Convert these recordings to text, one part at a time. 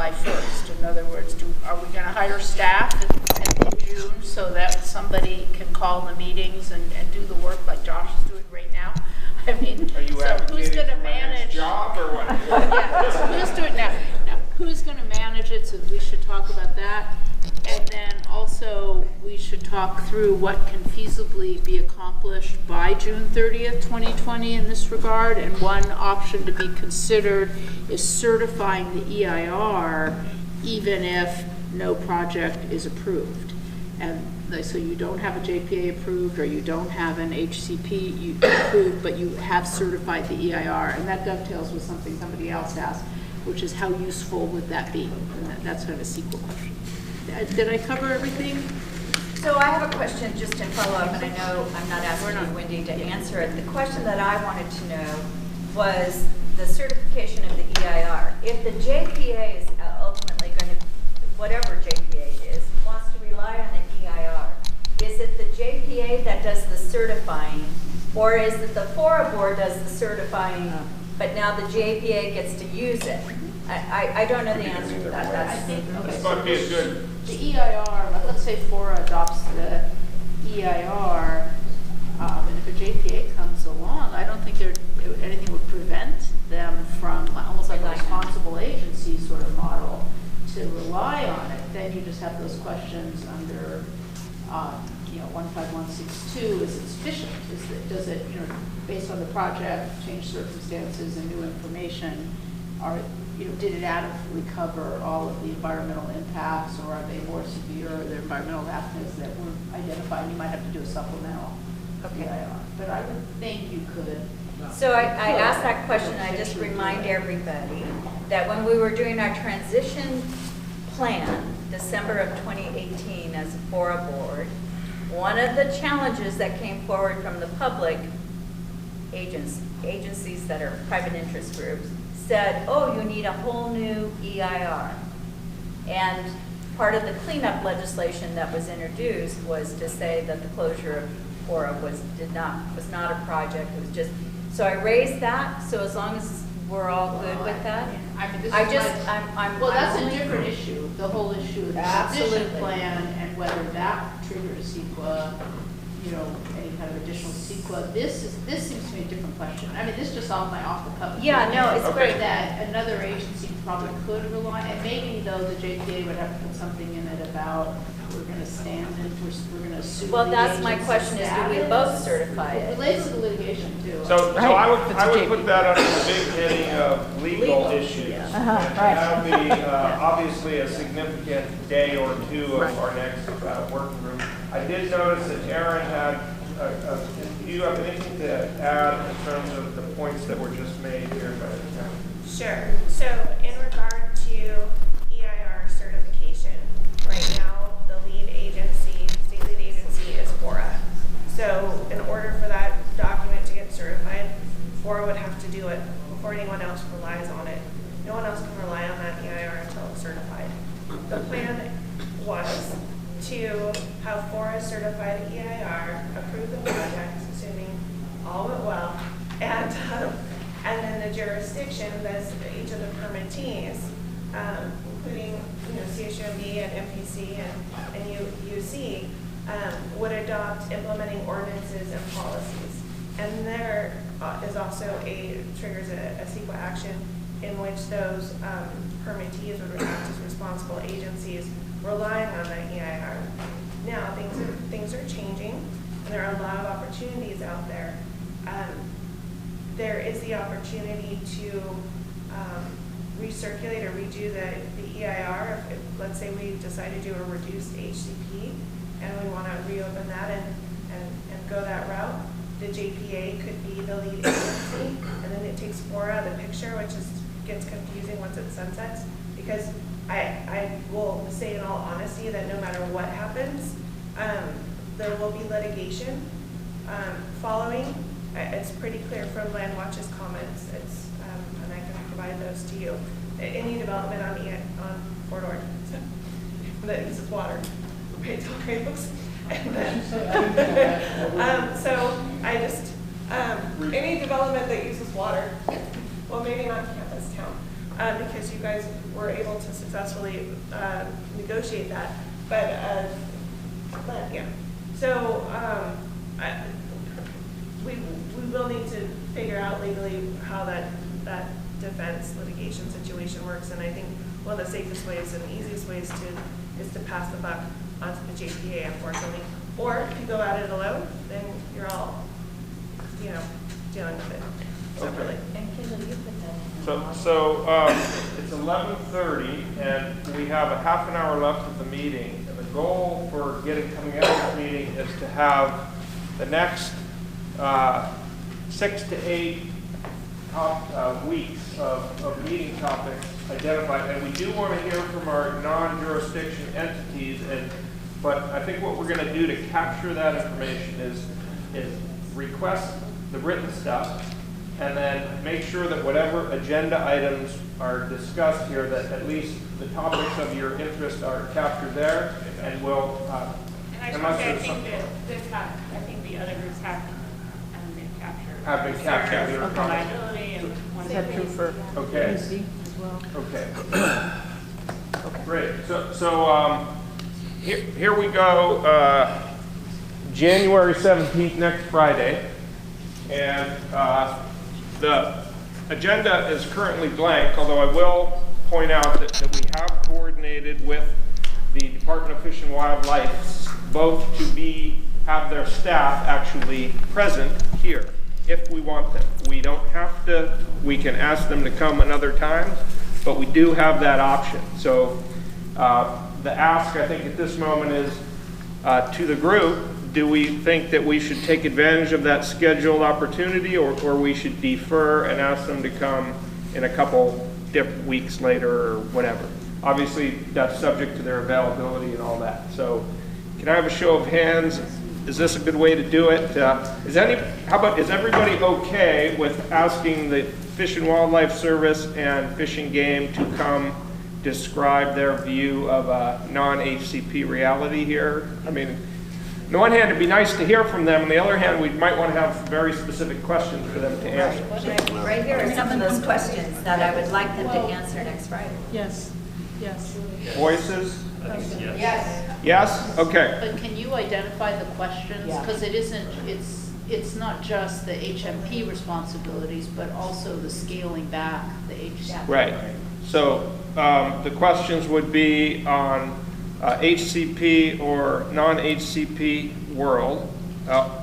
July 1st? In other words, are we going to hire staff in June so that somebody can call the meetings and do the work like Josh is doing right now? I mean, are you so who's going to manage? Job or what? Yeah, so who's doing now? Now, who's going to manage it? So we should talk about that. And then also we should talk through what can feasibly be accomplished by June 30th, 2020 in this regard. And one option to be considered is certifying the EIR even if no project is approved. And so you don't have a JPA approved or you don't have an HCP approved, but you have certified the EIR. And that dovetails with something somebody else asked, which is how useful would that be? And that's kind of a sequel question. Did I cover everything? So I have a question just in follow-up, and I know I'm not asking you, Wendy, to answer it. The question that I wanted to know was the certification of the EIR. If the JPA is ultimately going to, whatever JPA it is, wants to rely on the EIR, is it the JPA that does the certifying, or is it the FORA board does the certifying, but now the JPA gets to use it? I don't know the answer to that. I think, okay, This might be a good. The EIR, let's say FORA adopts the EIR, and if a JPA comes along, I don't think anything would prevent them from, almost like a responsible agency sort of model, to rely on it. Then you just have those questions under 15162, is it sufficient? Does it, based on the project, change circumstances and new information, did it adequately cover all of the environmental impacts, or are they more severe, or the environmental aspects that were identified? You might have to do a supplemental EIR. But I would think you could. So I asked that question, and I just remind everybody that when we were doing our transition plan, December of 2018, as a FORA board, one of the challenges that came forward from the public agencies that are private interest groups said, oh, you need a whole new EIR. And part of the cleanup legislation that was introduced was to say that the closure of FORA was not a project. It was just, so I raised that. So as long as we're all good with that, well, that's a different issue. The whole issue of the transition plan and whether that triggers CEQA, any kind of additional CEQA. This seems to be a different question. I mean, this just off the cuff. Yeah, no, it's great that another agency probably could rely, and maybe though the JPA would have to put something in it about we're going to stand and we're going to assume. Well, that's my question: is do we both certify it? It relates to the litigation too. So I would put that under the big heading of legal issues, Yeah. and that would be obviously a significant day or two of our next working group. I did notice that Aaron had. Do you have anything to add in terms of the points that were just made here by the county? Sure. So in regard to EIR certification, right now the lead agency, state lead agency is FORA. So in order for that document to get certified, FORA would have to do it before anyone else relies on it. No one else can rely on that EIR until it's certified. The plan was to have FORA certify the EIR, approve the project, assuming all went well, and then the jurisdiction, that's each of the permittees, including CHUMB and MPC and UC, would implementing ordinances and policies. And there is also triggers a CEQA action in which those permittees would act as responsible agencies relying on the EIR. Now things are changing, and there are a lot of opportunities out there. There is the opportunity to recirculate or redo the EIR. If let's say we decide to do a reduced HCP and we want to reopen that and go that route, the JPA could be the lead agency, and then it takes FORA out of the picture, which gets confusing once it sunsets. Because I will say in all honesty that no matter what happens, there will be litigation following. It's pretty clear from Landwatch's comments. And I can provide those to you. Any development on Fort Ord that uses water, pay rails, and then so I just any development that uses water, well, maybe not campus town, because you guys were able to successfully negotiate that. But yeah, so we will need to figure out legally how that defense litigation situation works, and I think one of the safest ways and easiest ways is to pass the buck onto the JPA, unfortunately. Or if you go at it alone, then you're all, dealing with it separately. And Kendall, you put that in. So it's 11:30, and we have a half an hour left of the meeting. And the goal for coming out of this meeting is to have the next 6 to 8 weeks of meeting topics identified. And we do want to hear from our non-jurisdiction entities. But I think what we're going to do to capture that information is request the written stuff, and then make sure that whatever agenda items are discussed here, that at least the topics of your interest are captured there, and we'll. And I think that I think the other groups have been captured. Have been captured. Reserve, liability, and one Is that true for Okay. PC as well? Okay. Great. So here we go. January 17th, next Friday, and the agenda is currently blank, although I will point out that we have coordinated with the Department of Fish and Wildlife both to have their staff actually present here if we want them. We don't have to, we can ask them to come another time, but we do have that option. So the ask, I think, at this moment is to the group, do we think that we should take advantage of that scheduled opportunity, or we should defer and ask them to come in a couple weeks later or whatever? Obviously, that's subject to their availability and all that. So can I have a show of hands? Is this a good way to do it? Is everybody okay with asking the Fish and Wildlife Service and Fish and Game to come describe their view of a non-HCP reality here? I mean, on the one hand, it'd be nice to hear from them. On the other hand, we might want to have very specific questions for them to answer. Right here are some of those questions that I would like them to answer next Friday. Yes, yes. Voices? Yes. Yes? Okay. But can you identify the questions? Because it's not just the HMP responsibilities, but also the scaling back the HCP. Right. So the questions would be on HCP or non-HCP world,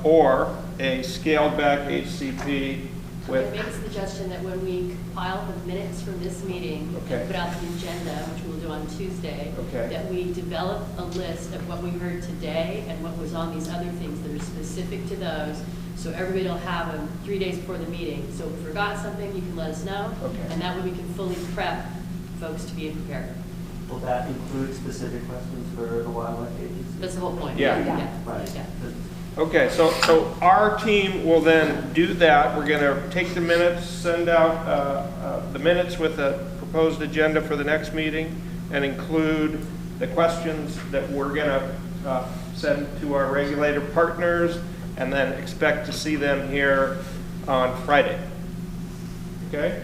or a scaled back HCP with. I make a suggestion that when we compile the minutes from this meeting and put out the agenda, which we'll do on Tuesday, that we develop a list of what we heard today and what was on these other things that are specific to those. So everybody will have them 3 days before the meeting. So if we forgot something, you can let us know. And that way we can fully prep folks to be prepared. Will that include specific questions for the wildlife agency? That's the whole point. Yeah. Right. Yeah. Okay, so our team will then do that. We're going to take the minutes, send out the minutes with a proposed agenda for the next meeting, and include the questions that we're going to send to our regulator partners, and then expect to see them here on Friday. Okay?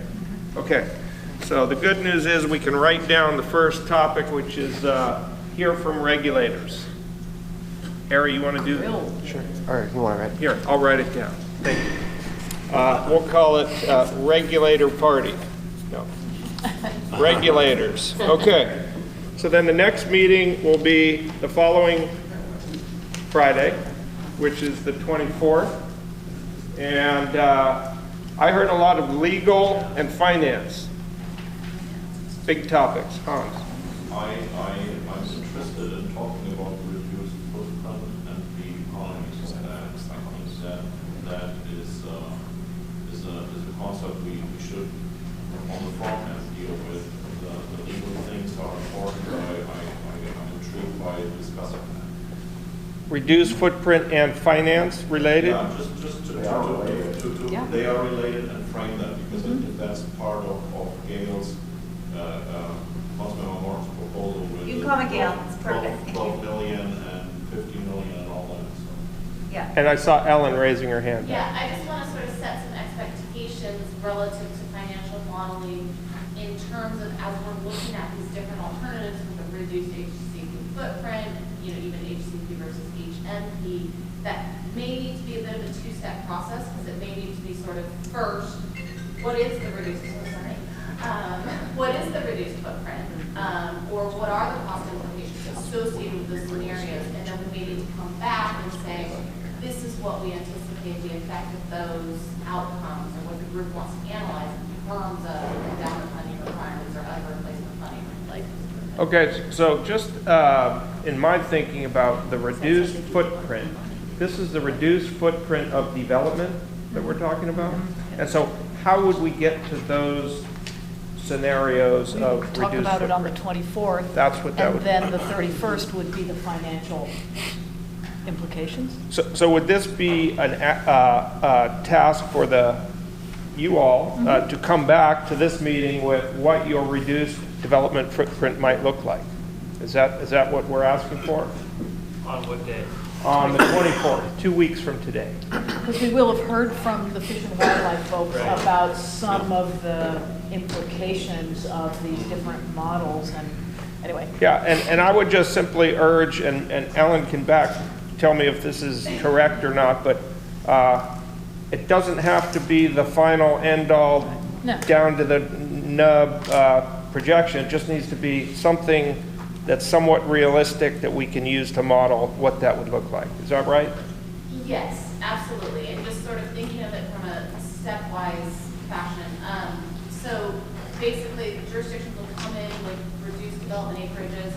Okay. So the good news is we can write down the first topic, which is hear from regulators. Harry, you want to do that? Sure. All right, you want to write it? Here, I'll write it down. Thank you. We'll call it regulator party. No. Regulators. Okay. So then the next meeting will be the following Friday, which is the 24th. And I heard a lot of legal and finance. Big topics. Hans. I'm interested in talking about reduced footprint and the economies of that. I think that is a concept we should, on the front end, deal with. The legal things are important. I'm intrigued by discussing that. Reduce footprint and finance related? Yeah, just they are related and frame that, because if that's part of Gail's Councilmember Martin's proposal with You call me Gail, it's perfect. 12 million and 50 million and all that. So. Yeah. And I saw Ellen raising her hand. Yeah, I just want to sort of set some expectations relative to financial modeling in terms of as we're looking at these different alternatives with the reduced HCP footprint, you know, even HCP versus HMP, that may need to be a bit of a two-step process, because it may need to be sort of first, what is the reduced footprint? What is the reduced footprint? Or what are the cost implications associated with the scenarios? And then we may need to come back and say, this is what we anticipate the effect of those outcomes, or what the group wants to analyze in terms of endowment funding requirements or other replacement funding. Okay, so just in my thinking about the reduced footprint, this is the reduced footprint of development that we're talking about? And so how would we get to those scenarios We of would reduced talk about it on the footprint? 24th. That's what that would be. And then the 31st would be the financial implications. So would this be an task for you all to come back to this meeting with what your reduced development footprint might look like? Is that what we're asking for? On what day? On the 24th, 2 weeks from today. Because we will have heard from the Fish and Wildlife folks about some of the implications of these different models, and anyway. Yeah, and I would just simply urge, and Ellen can tell me if this is correct or not, but it doesn't have to be the final end-all down to the nub projection. It just needs to be something that's somewhat realistic that we can use to model what that would look like. Is that right? Yes, absolutely. And just sort of thinking of it from a stepwise fashion. So basically, jurisdictions will come in with reduced development acreages.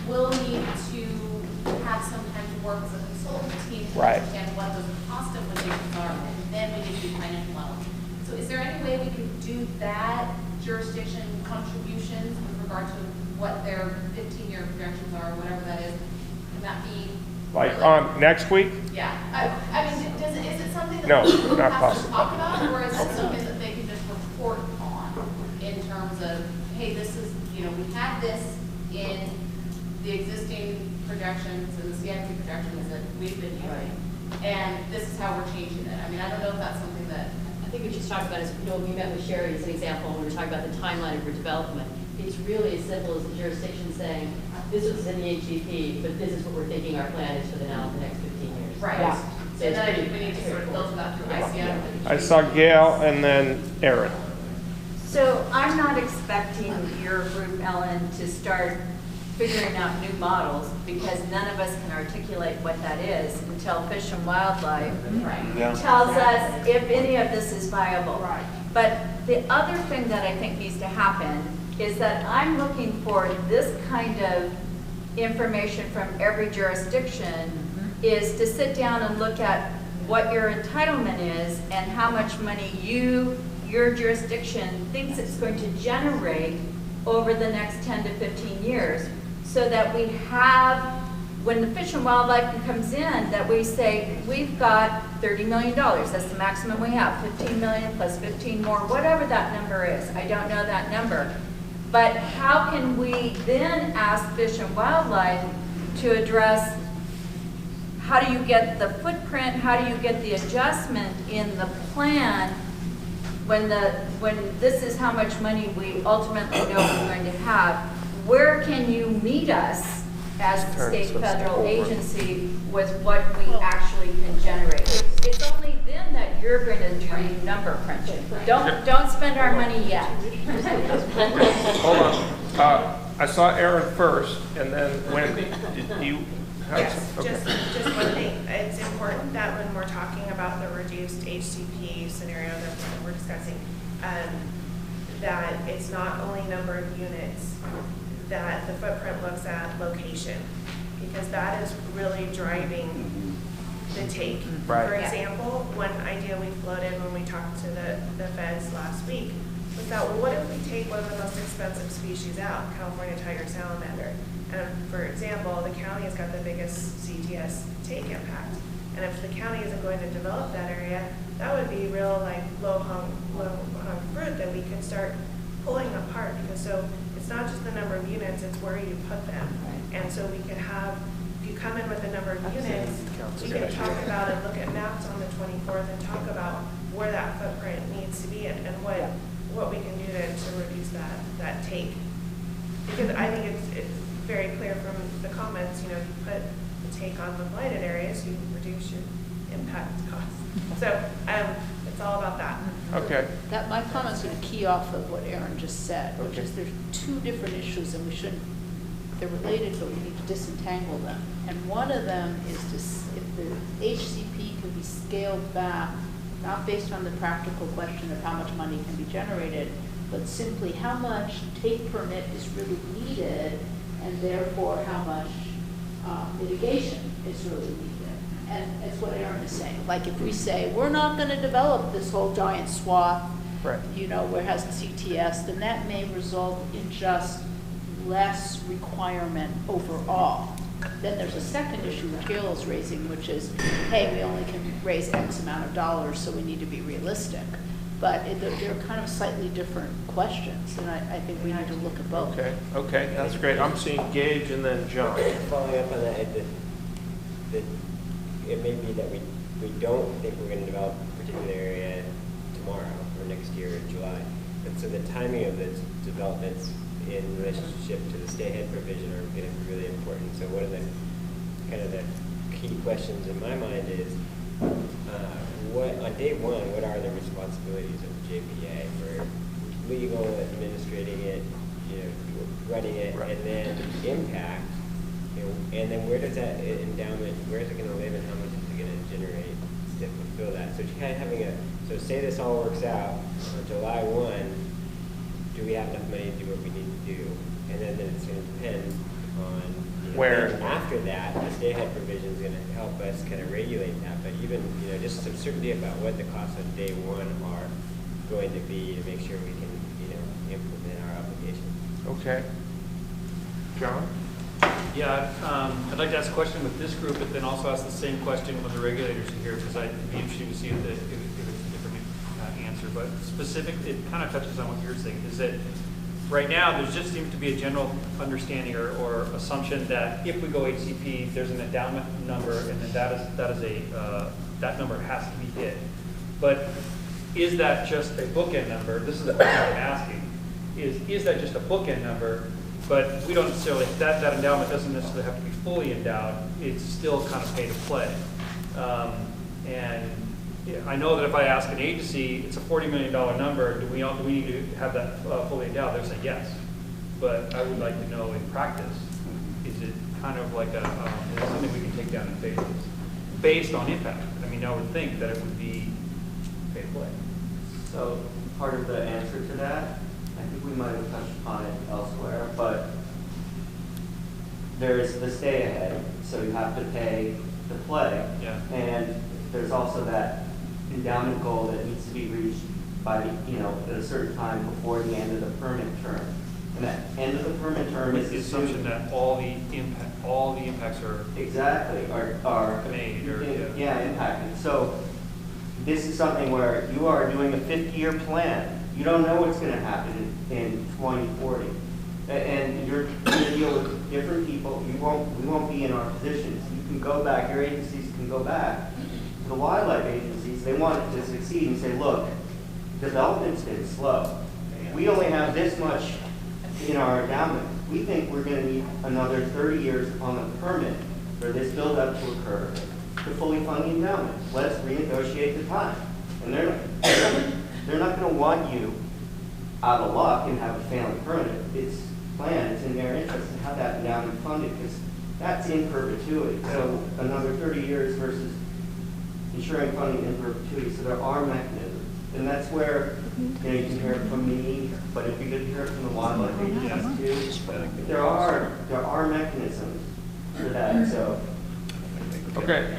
We'll need to have some time to work as a consultant team to understand what those cost implications are, and then we need to do financial modeling. So is there any way we could do that jurisdiction contributions with regard to what their 15-year projections are, or whatever that is? Can that be Like on next week? Yeah. I mean, is it something that No, we not have possible. to talk about, or is it something that they can just report on in terms of, hey, this is, you know, we had this in the existing projections and the CIP projections that we've been using, and this is how we're changing it. I mean, I don't know if that's something that. I think we just talked about is, you know, we met with Sherry as an example when we were talking about the timeline for development. It's really as simple as the jurisdiction saying, this is in the HGP, but this is what we're thinking our plan is for the next 15 years. Right. Yeah. So then I think we need to sort of filter that through ICM. I saw Gail and then Aaron. So I'm not expecting your group, Ellen, to start figuring out new models, because none of us can articulate what that is until Fish and Wildlife tells us if any of this is viable. Right. But the other thing that I think needs to happen is that I'm looking for this kind of information from every jurisdiction, is to sit down and look at what your entitlement is and how much money your jurisdiction thinks it's going to generate over the next 10 to 15 years, so that we have, when the Fish and Wildlife comes in, that we say, we've got $30 million, that's the maximum we have, 15 million plus 15 more, whatever that number is, I don't know that number. But how can we then ask Fish and Wildlife to address, how do you get the footprint, how do you get the adjustment in the plan when this is how much money we ultimately know we're going to have? Where can you meet us as the state federal agency with what we actually can generate? It's only then that you're going to do number crunching. Don't spend our money yet. Hold on. I saw Aaron first, and then Wendy. Did you have Yes, some? Okay. just one thing. It's important that when we're talking about the reduced HCP scenario that we're discussing, that it's not only number of units, that the footprint looks at location, because that is really driving the take. Right. For example, one idea we floated when we talked to the feds last week was that, well, what if we take one of the most expensive species out, California tiger salamander? And for example, the county has got the biggest CTS take impact. And if the county isn't going to develop that area, that would be real like low-hung fruit that we can start pulling apart, because so it's not just the number of units, it's where you put them. And so we could have, if you come in with a number of units, we can talk about and look at maps on the 24th and talk about where that footprint needs to be and what what we can do to reduce that take. Because I think it's very clear from the comments, you put the take on the blighted areas, you reduce your impact costs. So it's all about that. Okay. That, my comment's going to key off of what Aaron just said, which Okay. is there's two different issues and we shouldn't, they're related, but we need to disentangle them. And one of them is if the HCP can be scaled back, not based on the practical question of how much money can be generated, but simply how much take permit is really needed, and therefore how much mitigation is really needed. And it's what Aaron is saying. Like if we say, we're not going to develop this whole giant swath, Right. where it has the CTS, then that may result in just less requirement overall. Then there's a second issue which Gail is raising, which is, hey, we only can raise X amount of dollars, so we need to be realistic. But they're kind of slightly different questions, and I think we need to look at both. Okay, that's great. I'm seeing Gage and then John. Following up on that, it may be that we don't think we're going to develop a particular area tomorrow or next year in July. But so the timing of the developments in relationship to the stay-ahead provision are going to be really important. So one of the kind of the key questions in my mind is, on day one, what are the responsibilities of the JPA for legal, administrating it, running it, right. And then impact, and then where does that endowment, where is it going to live and how much is it going to generate to fulfill that? So kind of having so say this all works out on July 1, do we have enough money to do what we need to do? And then it's going to depend on where after that, the stay-ahead provision is going to help us kind of regulate that. But even just some certainty about what the costs on day one are going to be to make sure we can implement our obligation. Okay. John? Yeah, I'd like to ask a question with this group, but then also ask the same question when the regulators are here, because I'd be interested to see if it's a different answer. But specific, it kind of touches on what you're saying, is that right now there just seems to be a general understanding or assumption that if we go HCP, there's an endowment number, and then that number has to be hit. But is that just a bookend number? This is the question I'm asking. Is that just a bookend number? But we don't necessarily, that endowment doesn't necessarily have to be fully endowed. It's still kind of pay to play. And I know that if I ask an agency, it's a $40 million number, do we need to have that fully endowed? They'll say yes. But I would like to know in practice, is it kind of like is it something we can take down in phases based on impact? I mean, I would think that it would be pay to play. So part of the answer to that, I think we might have touched upon it elsewhere, but there's the stay ahead, so you have to pay to play. Yeah. And there's also that endowment goal that needs to be reached by at a certain time before the end of the permit term. And that end of the permit term is the assumption that all the impacts are exactly are made or impacted. So this is something where you are doing a 50-year plan. You don't know what's going to happen in 2040, and you're going to deal with different people. We won't be in our positions. You can go back. Your agencies can go back. The wildlife agencies, they want it to succeed and say, look, development's been slow. We only have this much in our endowment. We think we're going to need another 30 years on the permit for this build-up to occur to fully fund the endowment. Let's renegotiate the time. And they're not going to want you out of luck and have a failing permit. It's planned. It's in their interest to have that endowment funded because that's in perpetuity. So another 30 years versus ensuring funding in perpetuity. So there are mechanisms. And that's where you can hear it from me, but it'd be good to hear it from the wildlife agencies too. There are mechanisms for that. So Okay,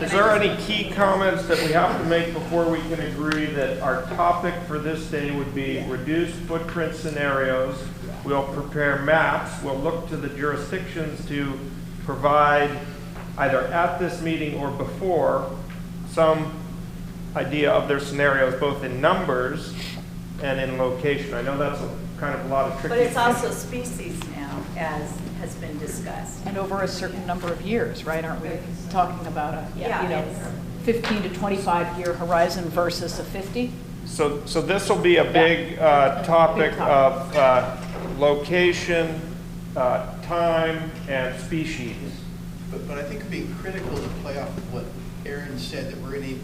is there any key comments that we have to make before we can agree that our topic for this day would be reduced footprint scenarios? We'll prepare maps. We'll look to the jurisdictions to provide either at this meeting or before some idea of their scenarios, both in numbers and in location. I know that's kind of a lot of tricky. But it's also species now, as has been discussed. And over a certain number of years, right? Aren't we talking about a 15 to 25 year horizon versus a 50? So this will be a big topic of location, time, and species. But I think it'd be critical to play off of what Aaron said, that we're going to need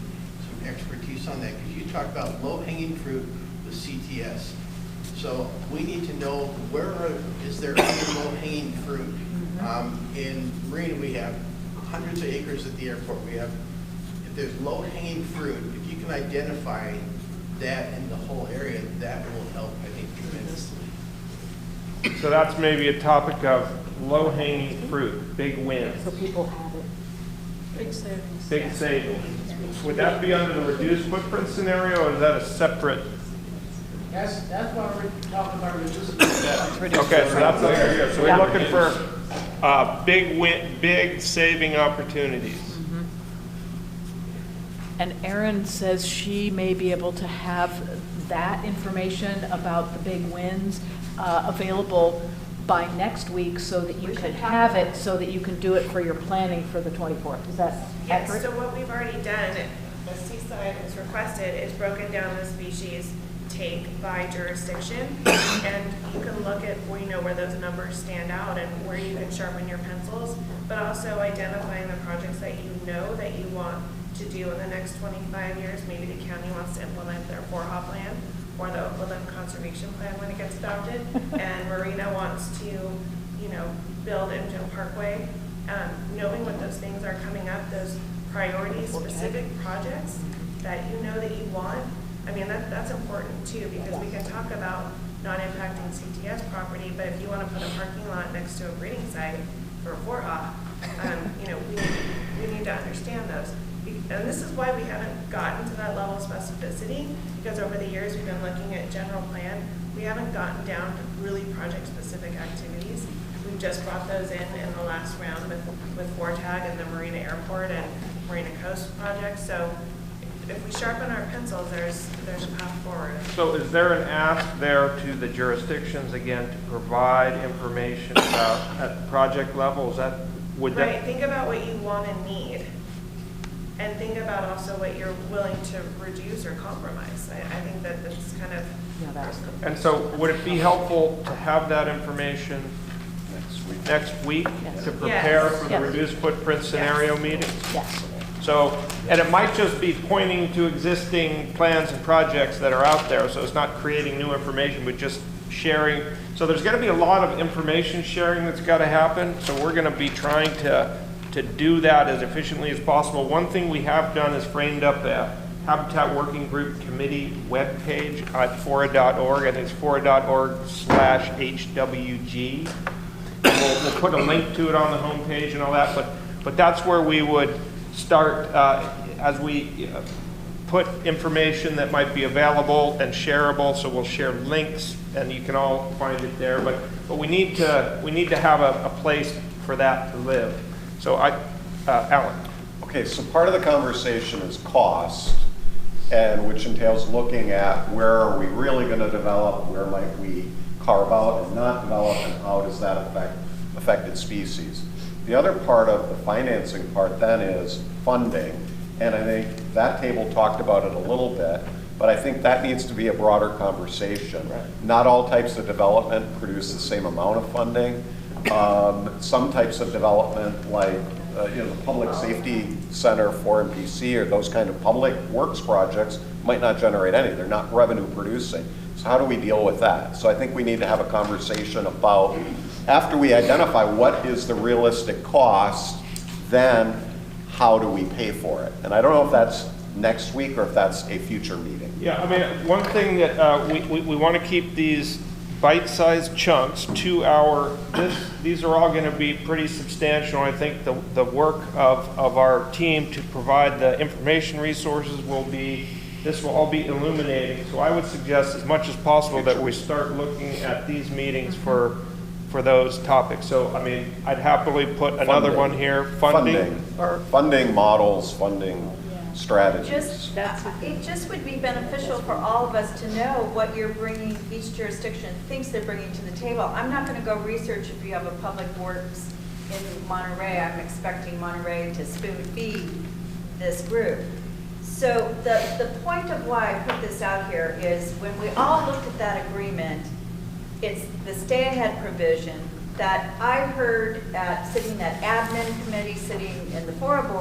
some expertise on that, because you talked about low-hanging fruit with CTS. So we need to know is there other low-hanging fruit? In Marina, we have hundreds of acres at the airport. If there's low-hanging fruit, if you can identify that in the whole area, that will help, I think, tremendously. So that's maybe a topic of low-hanging fruit, big wins. So people have it. Big savings. Big savings. Would that be under the reduced footprint scenario, or is that a separate? That's why we're talking about reducing. Okay, so that's okay. Good. So we're looking for big saving opportunities. And Erin says she may be able to have that information about the big wins available by next week, so that you can have it, so that you can do it for your planning for the 24th. Is that accurate? Yes, so what we've already done, the Seaside has requested, is broken down the species take by jurisdiction, and you can look at where those numbers stand out and where you can sharpen your pencils, but also identifying the projects that you know that you want to do in the next 25 years. Maybe the county wants to implement their FORA plan or the Woodland Conservation Plan when it gets adopted, and Marina wants to, build Engine Parkway. Knowing what those things are coming up, those priority-specific projects that you know that you want. I mean, that's important too, because we can talk about not impacting CTS property, but if you want to put a parking lot next to a breeding site for FORA, we need to understand those. And this is why we haven't gotten to that level of specificity, because over the years we've been looking at general plan. We haven't gotten down to really project-specific activities. We've just brought those in the last round with FORTAG and the Marina Airport and Marina Coast projects. So if we sharpen our pencils, there's a path forward. So is there an ask there to the jurisdictions, again, to provide information about at the project level? Right, think about what you want and need. And think about also what you're willing to reduce or compromise. I think that's kind of... And so would it be helpful to have that information next week to prepare for the reduced footprint scenario meeting? Yes. So, and it might just be pointing to existing plans and projects that are out there, so it's not creating new information, but just sharing. So there's going to be a lot of information sharing that's got to happen, so we're going to be trying to do that as efficiently as possible. One thing we have done is framed up a Habitat Working Group Committee webpage at FORA.org. I think it's FORA.org/HWG. We'll put a link to it on the homepage and all that, but that's where we would start as we put information that might be available and shareable. So we'll share links, and you can all find it there. But we need to have a place for that to live. So Alan. Okay, so part of the conversation is cost, and which entails looking at where are we really going to develop, where might we carve out and not develop, and how does that affect affected species. The other part of the financing part then is funding, and I think that table talked about it a little bit, but I think that needs to be a broader conversation. Right. Not all types of development produce the same amount of funding. Some types of development, like the Public Safety Center for MPC or those kind of public works projects, might not generate any. They're not revenue producing. So how do we deal with that? So I think we need to have a conversation about, after we identify what is the realistic cost, then how do we pay for it? And I don't know if that's next week or if that's a future meeting. Yeah, I mean, one thing that we want to keep these bite-sized chunks, 2 hour, these are all going to be pretty substantial. I think the work of our team to provide the information resources this will all be illuminating. So I would suggest as much as possible that we start looking at these meetings for those topics. So, I mean, I'd happily put another one here, funding models, funding strategies. It just would be beneficial for all of us to know what you're bringing, each jurisdiction thinks they're bringing to the table. I'm not going to go research if you have a public works in Monterey. I'm expecting Monterey to spoon feed this group. So the point of why I put this out here is when we all looked at that agreement, it's the stay-ahead provision that I heard at sitting at admin committee, sitting in the FORA board,